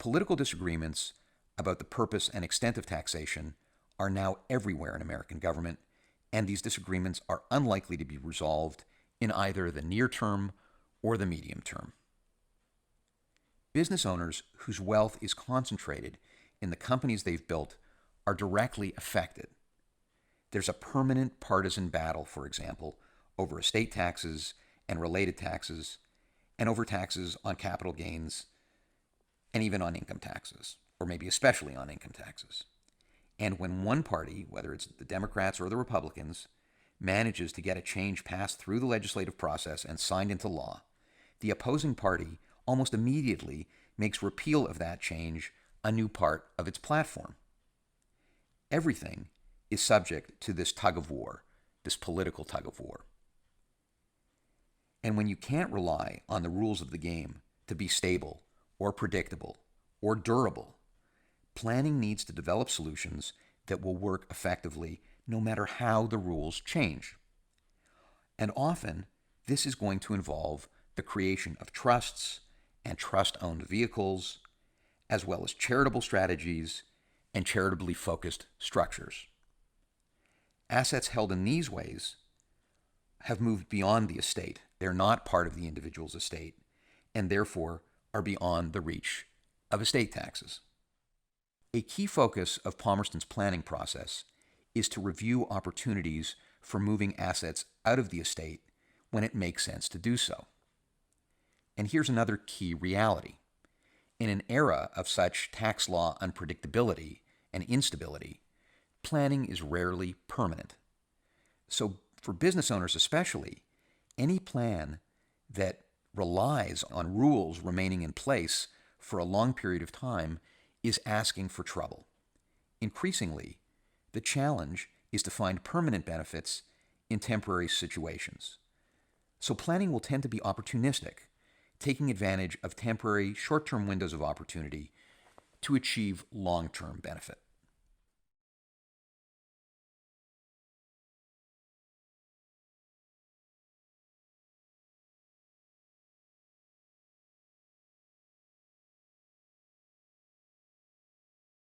Political disagreements about the purpose and extent of taxation are now everywhere in American government, and these disagreements are unlikely to be resolved in either the near term or the medium term. Business owners whose wealth is concentrated in the companies they've built are directly affected. There's a permanent partisan battle, for example, over estate taxes and related taxes, and over taxes on capital gains, and even on income taxes, or maybe especially on income taxes. And when one party, whether it's the Democrats or the Republicans, manages to get a change passed through the legislative process and signed into law, the opposing party almost immediately makes repeal of that change a new part of its platform. Everything is subject to this tug of war, this political tug of war. And when you can't rely on the rules of the game to be stable or predictable or durable, planning needs to develop solutions that will work effectively no matter how the rules change. And often, this is going to involve the creation of trusts and trust-owned vehicles, as well as charitable strategies and charitably focused structures. Assets held in these ways have moved beyond the estate. They're not part of the individual's estate, and therefore are beyond the reach of estate taxes. A key focus of Palmerston's planning process is to review opportunities for moving assets out of the estate when it makes sense to do so. And here's another key reality. In an era of such tax law unpredictability and instability, planning is rarely permanent. So for business owners especially, any plan that relies on rules remaining in place for a long period of time is asking for trouble. Increasingly, the challenge is to find permanent benefits in temporary situations. So planning will tend to be opportunistic, taking advantage of temporary short-term windows of opportunity to achieve long-term benefit.